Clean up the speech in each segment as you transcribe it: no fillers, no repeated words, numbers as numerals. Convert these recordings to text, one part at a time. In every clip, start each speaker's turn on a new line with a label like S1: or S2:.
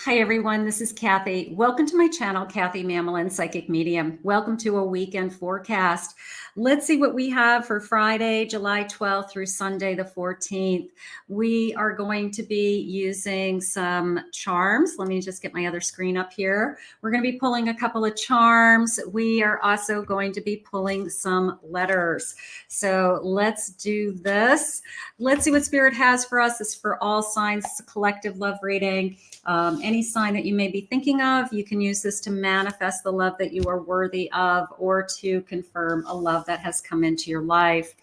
S1: Hi everyone, this is Kathy. Welcome to my channel, Kathy Mamelin, Psychic Medium. Welcome to a weekend forecast. Let's see what we have for Friday, July 12th through Sunday the 14th. We are going to be using some charms. Let me just get my other screen up here. We're going to be pulling a couple of charms. We are also going to be pulling some letters. So let's do this. Let's see what Spirit has for us. It's for all signs. It's a collective love reading. Any sign that you may be thinking of, you can use this to manifest the love that you are worthy of or to confirm a love that has come into your life.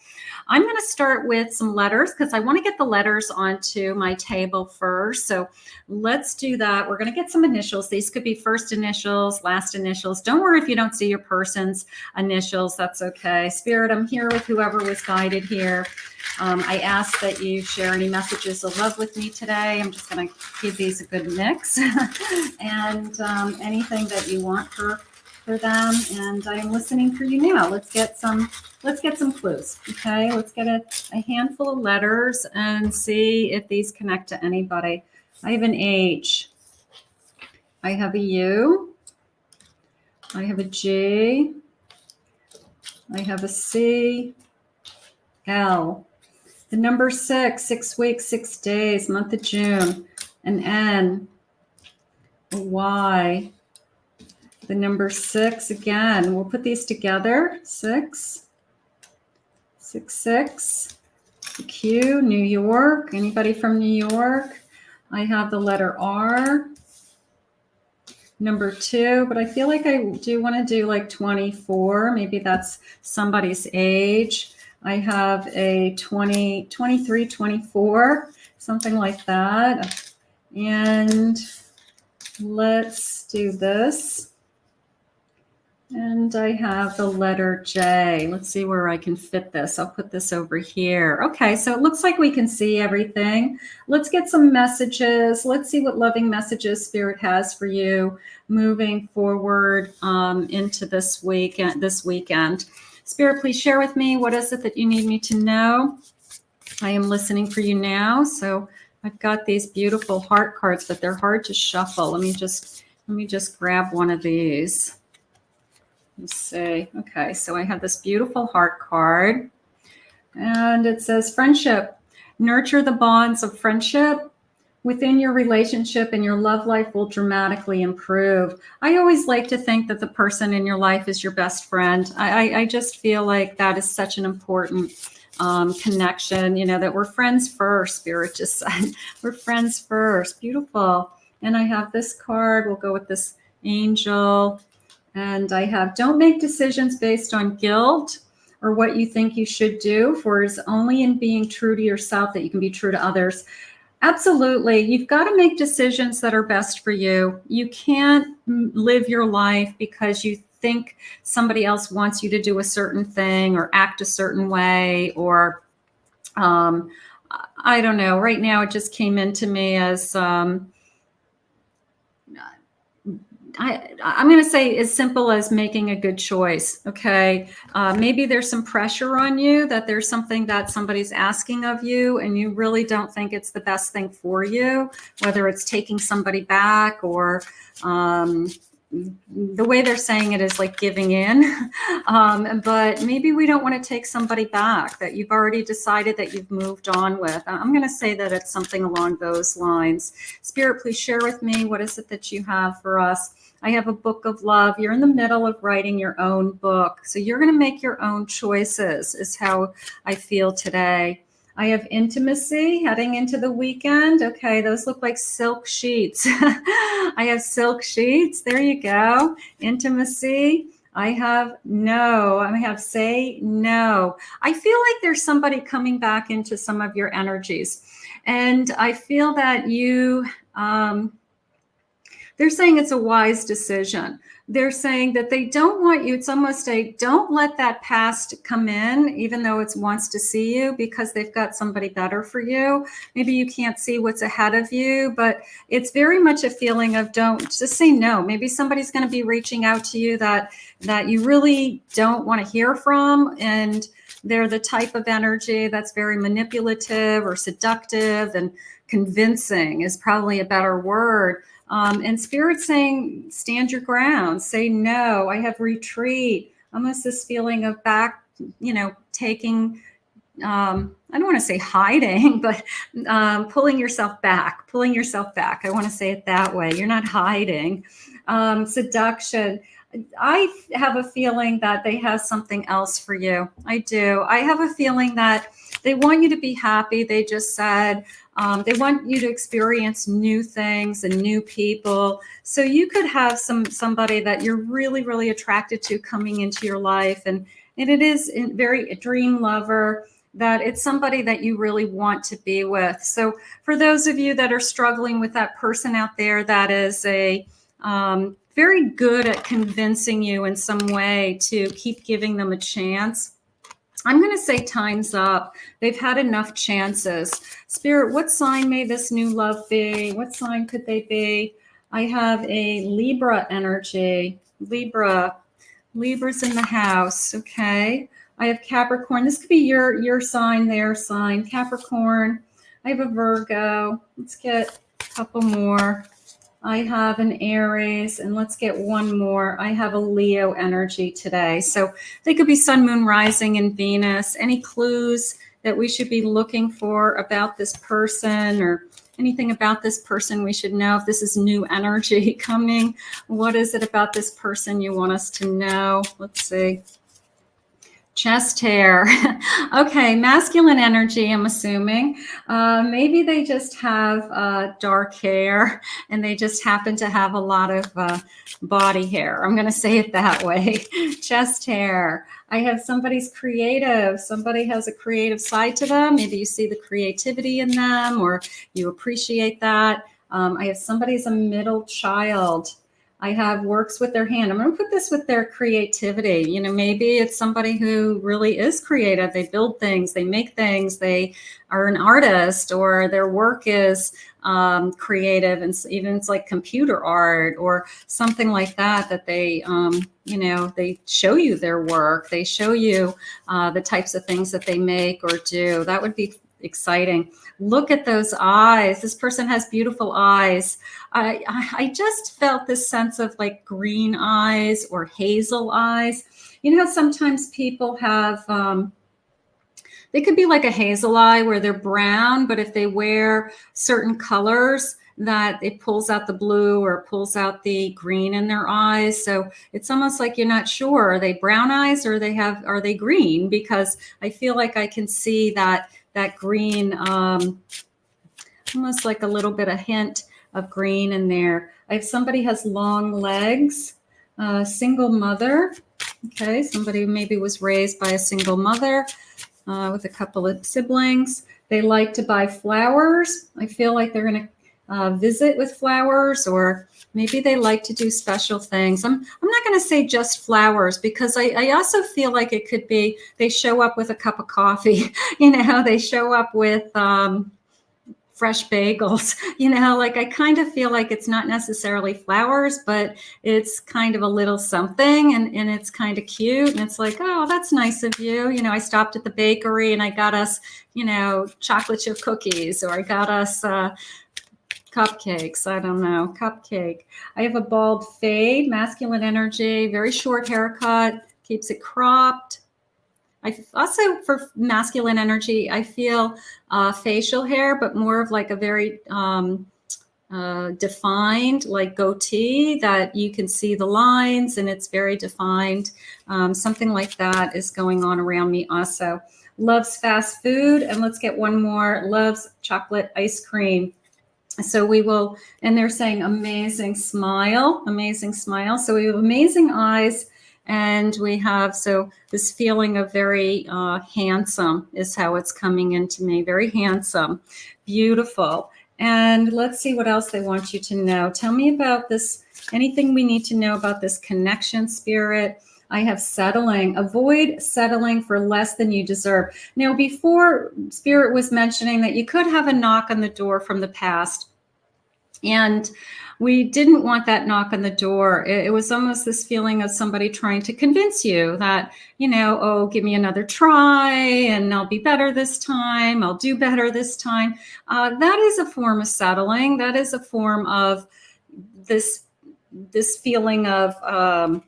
S1: I'm going to start with some letters because I want to get the letters onto my table first. So let's do that. We're going to get some initials. These could be first initials, last initials. Don't worry if you don't see your person's initials. That's okay. Spirit, I'm here with whoever was guided here. I ask that you share any messages of love with me today. I'm just going to give these a good mix and anything that you want for them. And I am listening for you now. Let's get some clues. Okay, let's get a handful of letters and see if these connect to anybody. I have an H. I have a U. I have a G. I have a C. L. The number 6, 6 weeks, 6 days, month of June. An N, a Y. The number 6 again. We'll put these together. 6, 6, 6. The Q, New York. Anybody from New York? I have the letter R. Number 2, but I feel like I do want to do like 24. Maybe that's somebody's age. I have a 20, 23, 24, something like that. And let's do this. And I have the letter J. Let's see where I can fit this. I'll put this over here. Okay, so it looks like we can see everything. Let's get some messages. Let's see what loving messages Spirit has for you moving forward into this weekend. Spirit, please share with me. What is it that you need me to know? I am listening for you now. So I've got these beautiful heart cards, but they're hard to shuffle. Let me just grab one of these. Let's see. Okay, so I have this beautiful heart card. And it says, friendship. Nurture the bonds of friendship. Within your relationship and your love life will dramatically improve. I always like to think that the person in your life is your best friend. I just feel like that is such an important connection, you know, that we're friends first. Spirit just said, we're friends first. Beautiful. And I have this card. We'll go with this angel. And I have, don't make decisions based on guilt or what you think you should do, for it's only in being true to yourself that you can be true to others. Absolutely. You've got to make decisions that are best for you. You can't live your life because you think somebody else wants you to do a certain thing or act a certain way, or I don't know. Right now, it just came into me as I'm going to say as simple as making a good choice. Okay. Maybe there's some pressure on you that there's something that somebody's asking of you and you really don't think it's the best thing for you, whether it's taking somebody back or the way they're saying it is like giving in. But maybe we don't want to take somebody back that you've already decided that you've moved on with. I'm going to say that it's something along those lines. Spirit, please share with me. What is it that you have for us? I have a book of love. You're in the middle of writing your own book. So you're going to make your own choices is how I feel today. I have intimacy heading into the weekend. Okay, those look like silk sheets. I have silk sheets. There you go. Intimacy. I have no. I have say no. I feel like there's somebody coming back into some of your energies. And I feel that you... they're saying it's a wise decision. They're saying that they don't want you. It's almost a don't let that past come in, even though it wants to see you, because they've got somebody better for you. Maybe you can't see what's ahead of you, but it's very much a feeling of don't just say no. Maybe somebody's going to be reaching out to you that you really don't want to hear from. And they're the type of energy that's very manipulative or seductive, and convincing is probably a better word. And Spirit saying, stand your ground, say no. I have retreat, almost this feeling of back, taking, I don't want to say hiding, but pulling yourself back. I want to say it that way. You're not hiding. Seduction. I have a feeling that they have something else for you. I do. I have a feeling that they want you to be happy. They just said they want you to experience new things and new people. So you could have somebody that you're really, really attracted to coming into your life. And it is very a dream lover, that it's somebody that you really want to be with. So for those of you that are struggling with that person out there that is very good at convincing you in some way to keep giving them a chance, I'm going to say time's up. They've had enough chances. Spirit, what sign may this new love be? What sign could they be? I have a Libra energy. Libra's in the house. Okay. I have Capricorn. This could be your sign, their sign. Capricorn. I have a Virgo. Let's get a couple more. I have an Aries, and let's get one more. I have a Leo energy today. So they could be Sun, Moon, Rising, and Venus. Any clues that we should be looking for about this person, or anything about this person we should know? If this is new energy coming, what is it about this person you want us to know? Let's see. Chest hair. Okay, masculine energy, I'm assuming. Maybe they just have dark hair and they just happen to have a lot of body hair. I'm going to say it that way. Chest hair. I have somebody's creative. Somebody has a creative side to them. Maybe you see the creativity in them, or you appreciate that. I have somebody's a middle child. I have works with their hand. I'm going to put this with their creativity. Maybe it's somebody who really is creative. They build things, they make things, they are an artist, or their work is creative, and even it's like computer art or something like that, that they, they show you their work. They show you the types of things that they make or do. That would be exciting. Look at those eyes. This person has beautiful eyes. I just felt this sense of like green eyes or hazel eyes. You know how sometimes people have, they could be like a hazel eye where they're brown, but if they wear certain colors, that it pulls out the blue or pulls out the green in their eyes. So it's almost like you're not sure, are they brown eyes or are they green? Because I feel like I can see that green, almost like a little bit of hint of green in there. I have somebody has long legs, single mother. Okay, somebody maybe was raised by a single mother with a couple of siblings. They like to buy flowers. I feel like they're going to visit with flowers, or maybe they like to do special things. I'm not going to say just flowers, because I also feel like it could be they show up with a cup of coffee. They show up with fresh bagels. Like I kind of feel like it's not necessarily flowers, but it's kind of a little something, and it's kind of cute, and it's like, oh, that's nice of you. I stopped at the bakery and I got us, chocolate chip cookies, or I got us cupcakes. I don't know, cupcake. I have a bald fade, masculine energy, very short haircut, keeps it cropped. I also, for masculine energy, I feel facial hair, but more of like a very defined, like goatee, that you can see the lines and it's very defined. Something like that is going on around me also. Loves fast food. And let's get one more. Loves chocolate ice cream. So we will, and they're saying amazing smile, amazing smile. So we have amazing eyes, and we have, so this feeling of very handsome is how it's coming into me. Very handsome, beautiful. And let's see what else they want you to know. Tell me about this, anything we need to know about this connection, Spirit. I have settling. Avoid settling for less than you deserve. Now, before, Spirit was mentioning that you could have a knock on the door from the past, and we didn't want that knock on the door. It was almost this feeling of somebody trying to convince you that, oh, give me another try and I'll be better this time. I'll do better this time. That is a form of settling. That is a form of this feeling of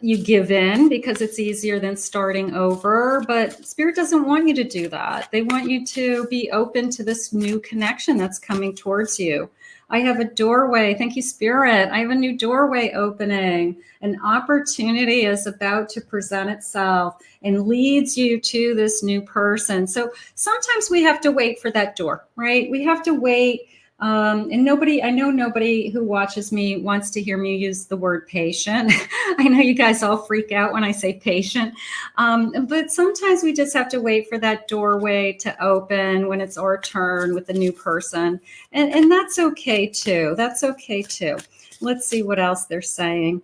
S1: you give in because it's easier than starting over. But Spirit doesn't want you to do that. They want you to be open to this new connection that's coming towards you. I have a doorway. Thank you, Spirit. I have a new doorway opening. An opportunity is about to present itself and leads you to this new person. So sometimes we have to wait for that door, right? We have to wait. And I know nobody who watches me wants to hear me use the word patient. I know you guys all freak out when I say patient. But sometimes we just have to wait for that doorway to open when it's our turn with the new person. And that's okay too. That's okay too. Let's see what else they're saying.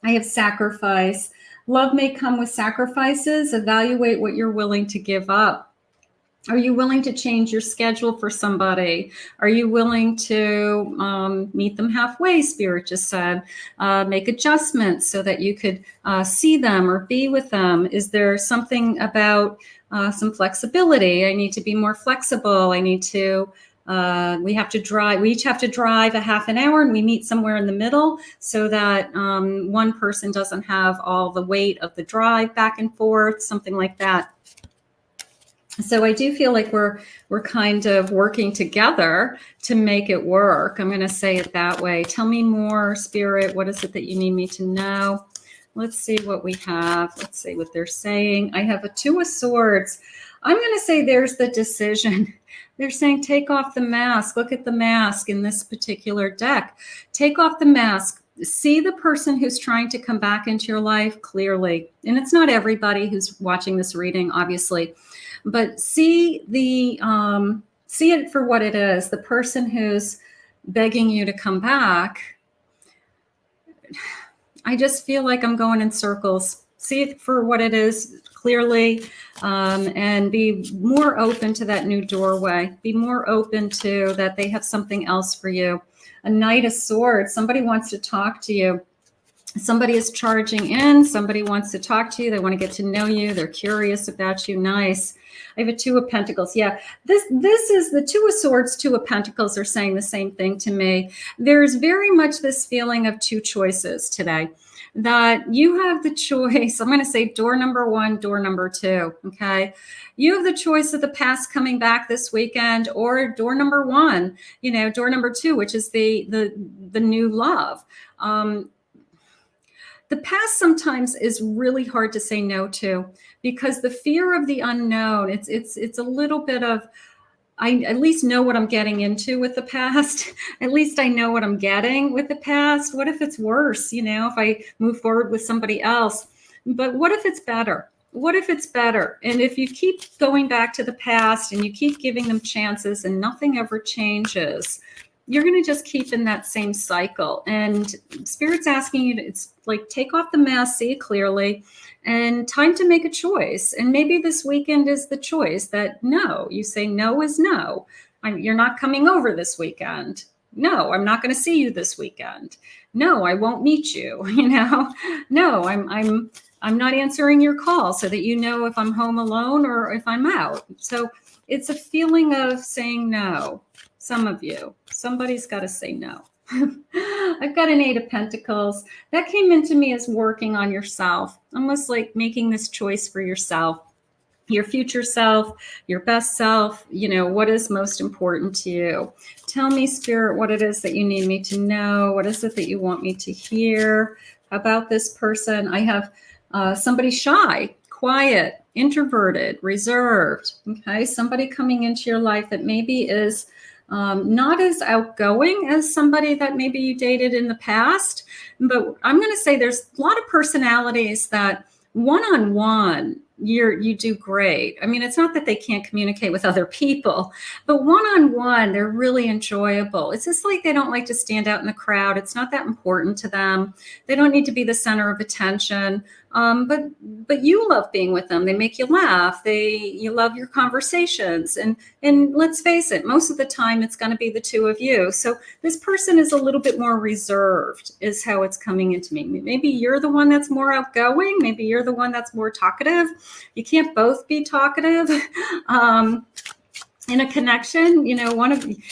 S1: I have sacrifice. Love may come with sacrifices. Evaluate what you're willing to give up. Are you willing to change your schedule for somebody? Are you willing to meet them halfway, Spirit just said? Make adjustments so that you could see them or be with them. Is there something about some flexibility? I need to be more flexible. I need to, we each have to drive a half an hour and we meet somewhere in the middle so that one person doesn't have all the weight of the drive back and forth, something like that. So I do feel like we're kind of working together to make it work. I'm going to say it that way. Tell me more, Spirit. What is it that you need me to know? Let's see what we have. Let's see what they're saying. I have a Two of Swords. I'm going to say there's the decision. They're saying take off the mask. Look at the mask in this particular deck. Take off the mask. See the person who's trying to come back into your life clearly. And it's not everybody who's watching this reading, obviously. But see it for what it is. The person who's begging you to come back. I just feel like I'm going in circles. See it for what it is clearly, and be more open to that new doorway. Be more open to that they have something else for you. A Knight of Swords. Somebody wants to talk to you. Somebody is charging in. Somebody wants to talk to you. They want to get to know you. They're curious about you. Nice. I have a Two of Pentacles. Yeah, this is the Two of Swords. Two of Pentacles are saying the same thing to me. There's very much this feeling of two choices today, that you have the choice. I'm going to say door number one, door number two. Okay. You have the choice of the past coming back this weekend, or door number one, door number two, which is the new love. The past sometimes is really hard to say no to, because the fear of the unknown, it's a little bit of, I at least know what I'm getting into with the past. At least I know what I'm getting with the past. What if it's worse, if I move forward with somebody else? But what if it's better? What if it's better? And if you keep going back to the past and you keep giving them chances and nothing ever changes, you're going to just keep in that same cycle. And Spirit's asking you to, it's like, take off the mask, see it clearly, and time to make a choice. And maybe this weekend is the choice that no, you say no is no. You're not coming over this weekend. No, I'm not going to see you this weekend. No, I won't meet you. No, I'm not answering your call so that you know if I'm home alone or if I'm out. So it's a feeling of saying no. Some of you, somebody's got to say no. I've got an Eight of Pentacles. That came into me as working on yourself, almost like making this choice for yourself, your future self, your best self, what is most important to you. Tell me, Spirit, what it is that you need me to know. What is it that you want me to hear about this person? I have somebody shy, quiet, introverted, reserved. Okay, somebody coming into your life that maybe is not as outgoing as somebody that maybe you dated in the past. But I'm going to say there's a lot of personalities that one-on-one, you do great. I mean, it's not that they can't communicate with other people, but one-on-one, they're really enjoyable. It's just like they don't like to stand out in the crowd. It's not that important to them. They don't need to be the center of attention. But you love being with them. They make you laugh. You love your conversations. And let's face it, most of the time it's going to be the two of you. So this person is a little bit more reserved, is how it's coming into me. Maybe you're the one that's more outgoing. Maybe you're the one that's more talkative. You can't both be talkative. in a connection, you know,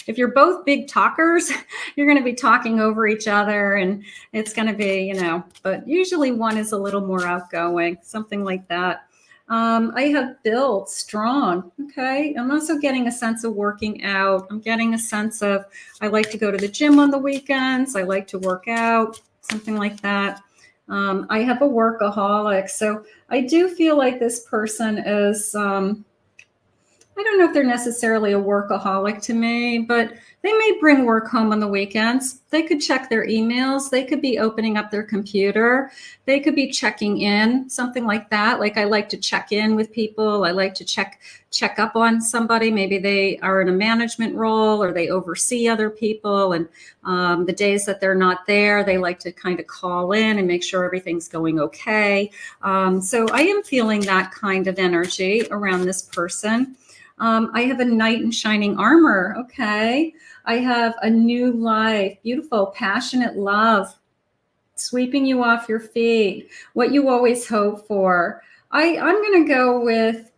S1: if you're both big talkers, you're going to be talking over each other, and it's going to be, you know, but usually one is a little more outgoing, something like that. I have built strong. Okay. I'm also getting a sense of working out. I'm getting a sense of, I like to go to the gym on the weekends. I like to work out, something like that. I have a workaholic. So I do feel like this person is, I don't know if they're necessarily a workaholic to me, but they may bring work home on the weekends. They could check their emails. They could be opening up their computer. They could be checking in, something like that. Like, I like to check in with people. I like to check up on somebody. Maybe they are in a management role or they oversee other people. And the days that they're not there, they like to kind of call in and make sure everything's going okay. So I am feeling that kind of energy around this person. I have a knight in shining armor. Okay. I have a new life, beautiful, passionate love, sweeping you off your feet, what you always hope for. I'm going to go with,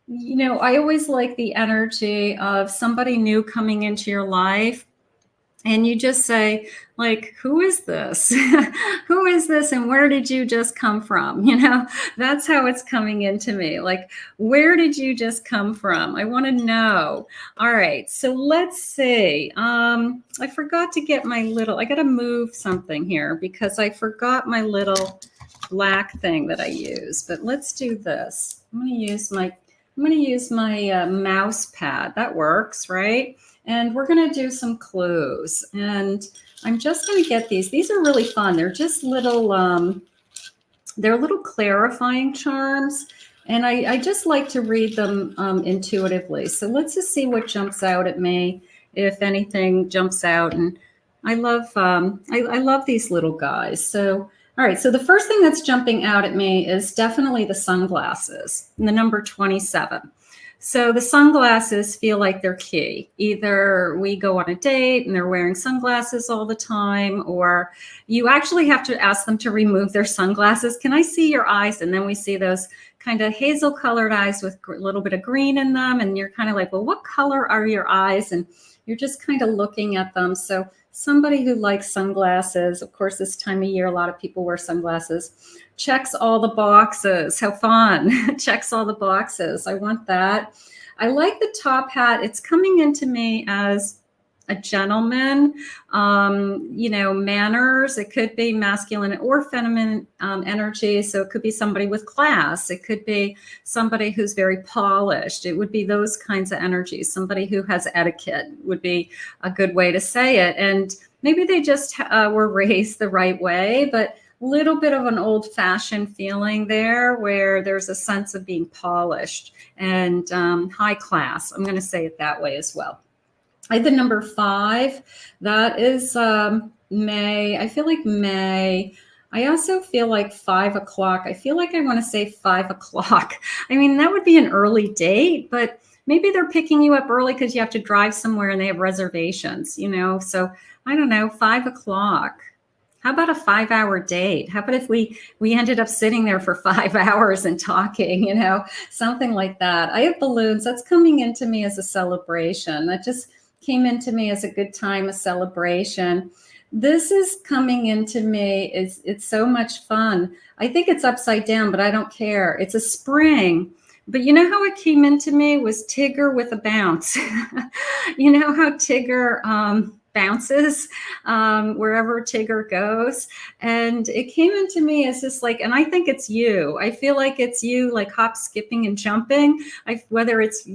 S1: you know, I always like the energy of somebody new coming into your life. And you just say, like, who is this? Who is this? And where did you just come from? You know, that's how it's coming into me. Like, where did you just come from? I want to know. All right. So let's see. I forgot to get my little, I got to move something here because I forgot my little black thing that I use. But let's do this. I'm going to use my mouse pad. That works, right? And we're going to do some clues. And I'm just going to get these. These are really fun. They're just little, they're little clarifying charms. And I just like to read them intuitively. So let's just see what jumps out at me, if anything jumps out. And I love these little guys. So, all right. So the first thing that's jumping out at me is definitely the sunglasses, and the number 27. So the sunglasses feel like they're key. Either we go on a date and they're wearing sunglasses all the time, or you actually have to ask them to remove their sunglasses. Can I see your eyes? And then we see those kind of hazel colored eyes with a little bit of green in them. And you're kind of like, well, what color are your eyes? And you're just kind of looking at them. So somebody who likes sunglasses, of course, this time of year, a lot of people wear sunglasses, checks all the boxes. How fun. Checks all the boxes. I want that. I like the top hat. It's coming into me as a gentleman, you know, manners. It could be masculine or feminine energy. So it could be somebody with class. It could be somebody who's very polished. It would be those kinds of energies. Somebody who has etiquette would be a good way to say it. And maybe they just were raised the right way, but little bit of an old-fashioned feeling there, where there's a sense of being polished and high class. I'm going to say it that way as well. I have the number 5. That is May. I feel like May. I also feel like 5 o'clock. I feel like I want to say 5 o'clock. I mean, that would be an early date, but maybe they're picking you up early because you have to drive somewhere and they have reservations, you know? So I don't know, 5 o'clock. How about a 5-hour date? How about if we ended up sitting there for 5 hours and talking, you know, something like that. I have balloons. That's coming into me as a celebration. That just came into me as a good time, a celebration. This is coming into me. It's so much fun. I think it's upside down, but I don't care. It's a spring. But you know how it came into me was Tigger with a bounce. You know how Tigger bounces wherever Tigger goes. And it came into me as just like, and I think it's you. I feel like it's you, like hop, skipping, and jumping. Whether it's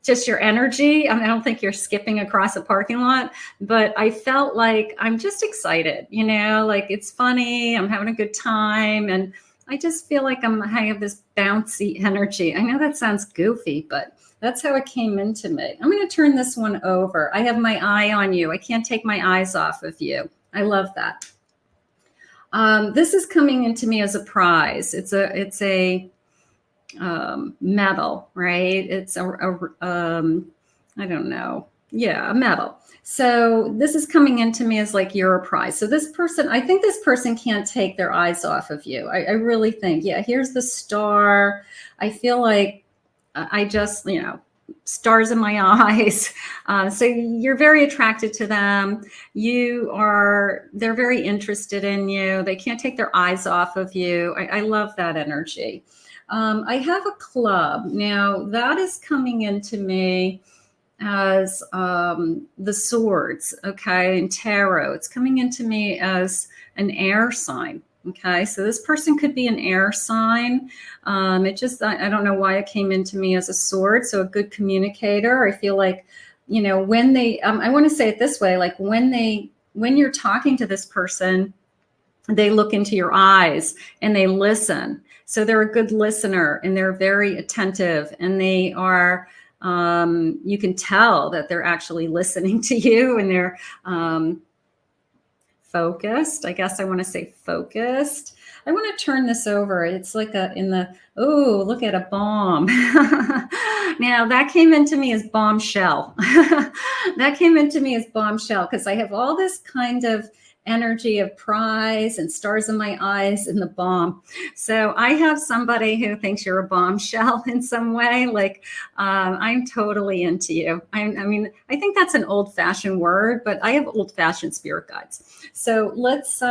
S1: just your energy. I mean, I don't think you're skipping across a parking lot, but I felt like I'm just excited, you know, like it's funny. I'm having a good time. And I just feel like I have this bouncy energy. I know that sounds goofy, but that's how it came into me. I'm going to turn this one over. I have my eye on you. I can't take my eyes off of you. I love that. This is coming into me as a prize. It's a medal, right? It's I don't know. Yeah, a medal. So this is coming into me as like you're a prize. So this person, I think this person can't take their eyes off of you. I really think, yeah, here's the star. I feel like I just, you know, stars in my eyes. So you're very attracted to them. They're very interested in you. They can't take their eyes off of you. I love that energy. I have a club. Now that is coming into me as the swords, okay, and tarot. It's coming into me as an air sign. Okay, so this person could be an air sign. I don't know why it came into me as a sword. So a good communicator. I feel like, you know, when they, I want to say it this way, like when you're talking to this person, they look into your eyes and they listen. So they're a good listener and they're very attentive, and they are, you can tell that they're actually listening to you, and they're, focused. I guess I want to say focused. I want to turn this over. It's like oh, look at a bomb. Now that came into me as bombshell. That came into me as bombshell because I have all this kind of energy of prize and stars in my eyes and the bomb. So I have somebody who thinks you're a bombshell in some way. Like, I'm totally into you. I mean, I think that's an old-fashioned word, but I have old-fashioned spirit guides. So let's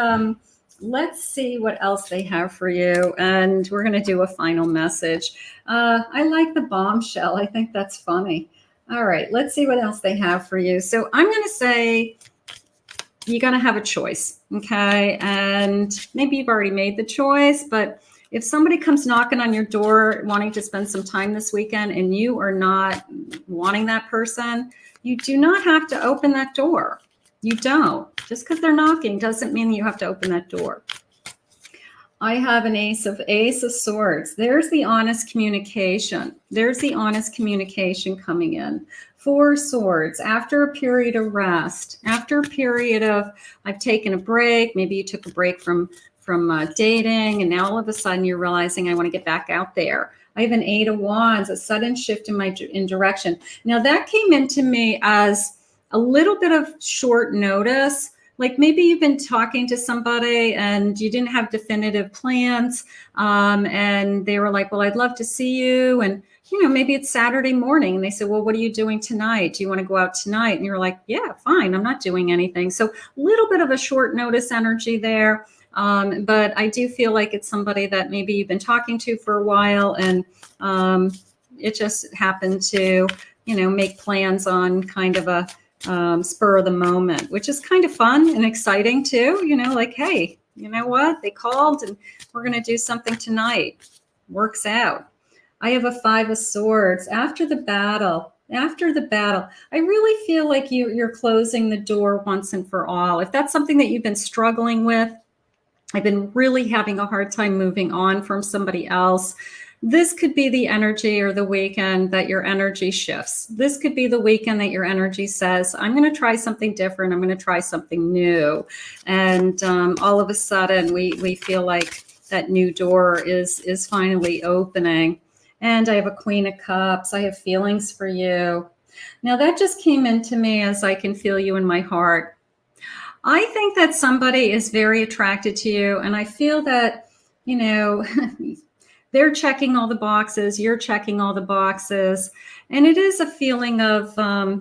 S1: see what else they have for you. And we're going to do a final message. I like the bombshell. I think that's funny. All right, let's see what else they have for you. So I'm going to say, you're going to have a choice, okay? And maybe you've already made the choice, but if somebody comes knocking on your door wanting to spend some time this weekend and you are not wanting that person, you do not have to open that door. You don't. Just because they're knocking doesn't mean you have to open that door. I have an ace of swords. There's the honest communication. There's the honest communication coming in. 4 swords, after a period of rest, after a period of, I've taken a break, maybe you took a break from dating, and now all of a sudden you're realizing I want to get back out there. I have an 8 of wands, a sudden shift in direction. Now that came into me as a little bit of short notice. Like maybe you've been talking to somebody and you didn't have definitive plans, and they were like, well, I'd love to see you. And, you know, maybe it's Saturday morning and they said, well, what are you doing tonight? Do you want to go out tonight? And you're like, yeah, fine. I'm not doing anything. So a little bit of a short notice energy there. But I do feel like it's somebody that maybe you've been talking to for a while, and it just happened to, you know, make plans on kind of a spur of the moment, which is kind of fun and exciting too. You know, like, hey, you know what? They called and we're going to do something tonight. Works out. I have a 5 of swords. After the battle, I really feel like you're closing the door once and for all. If that's something that you've been struggling with, I've been really having a hard time moving on from somebody else. This could be the energy or the weekend that your energy shifts. This could be the weekend that your energy says, I'm going to try something different. I'm going to try something new. And all of a sudden we feel like that new door is finally opening. And I have a Queen of Cups. I have feelings for you. Now that just came into me as I can feel you in my heart. I think that somebody is very attracted to you. And I feel that, you know, they're checking all the boxes. You're checking all the boxes. And it is a feeling of, I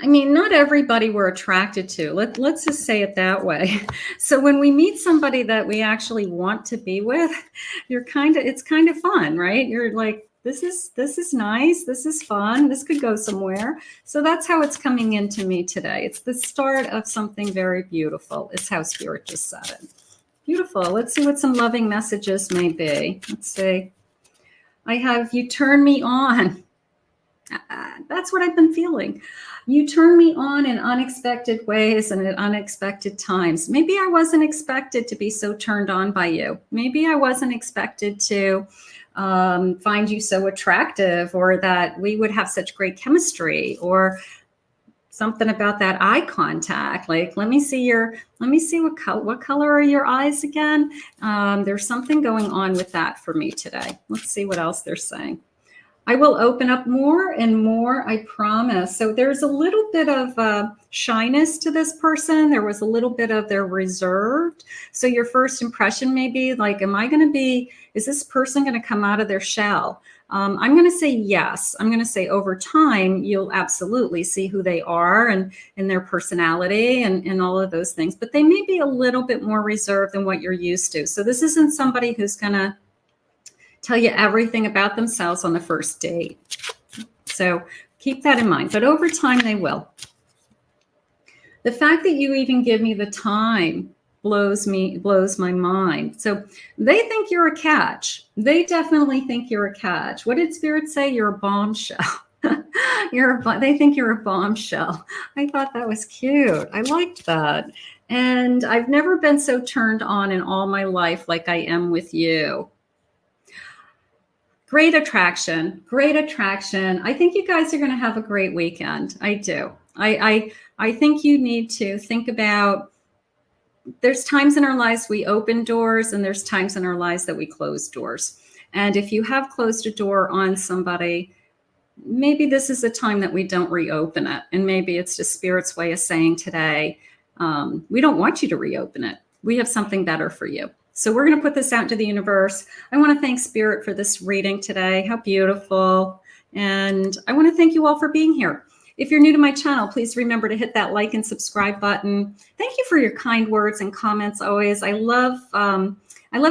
S1: mean, not everybody we're attracted to. Let's just say it that way. So when we meet somebody that we actually want to be with, it's kind of fun, right? You're like, this is nice. This is fun. This could go somewhere. So that's how it's coming into me today. It's the start of something very beautiful. It's how Spirit just said it. Beautiful. Let's see what some loving messages may be. Let's see. I have, you turn me on. That's what I've been feeling. You turn me on in unexpected ways and at unexpected times. Maybe I wasn't expected to be so turned on by you. Maybe I wasn't expected to find you so attractive, or that we would have such great chemistry, or something about that eye contact. Like, let me see what color are your eyes again? There's something going on with that for me today. Let's see what else they're saying. I will open up more and more, I promise. So there's a little bit of shyness to this person. There was a little bit of they're reserved. So your first impression may be like, is this person going to come out of their shell? I'm going to say yes. I'm going to say over time, you'll absolutely see who they are and their personality and all of those things. But they may be a little bit more reserved than what you're used to. So this isn't somebody who's going to tell you everything about themselves on the first date. So keep that in mind. But over time, they will. The fact that you even give me the time blows my mind. So they think you're a catch. They definitely think you're a catch. What did Spirit say? You're a bombshell. They think you're a bombshell. I thought that was cute. I liked that. And I've never been so turned on in all my life like I am with you. Great attraction. Great attraction. I think you guys are going to have a great weekend. I do. I think you need to think about, there's times in our lives we open doors and there's times in our lives that we close doors. And if you have closed a door on somebody, maybe this is a time that we don't reopen it. And maybe it's just Spirit's way of saying today, we don't want you to reopen it. We have something better for you. So we're going to put this out into the universe. I want to thank Spirit for this reading today. How beautiful. And I want to thank you all for being here. If you're new to my channel, please remember to hit that like and subscribe button. Thank you for your kind words and comments always. I love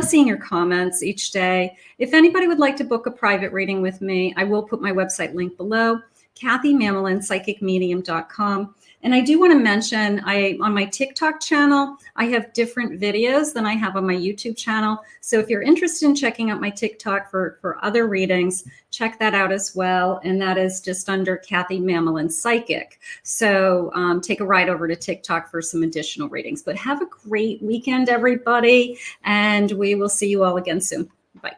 S1: seeing your comments each day. If anybody would like to book a private reading with me, I will put my website link below, KathyMammelin.psychicmedium.com. And I do want to mention, on my TikTok channel, I have different videos than I have on my YouTube channel. So if you're interested in checking out my TikTok for other readings, check that out as well. And that is just under Kathy Mammelin Psychic. So take a ride over to TikTok for some additional readings. But have a great weekend, everybody. And we will see you all again soon. Bye.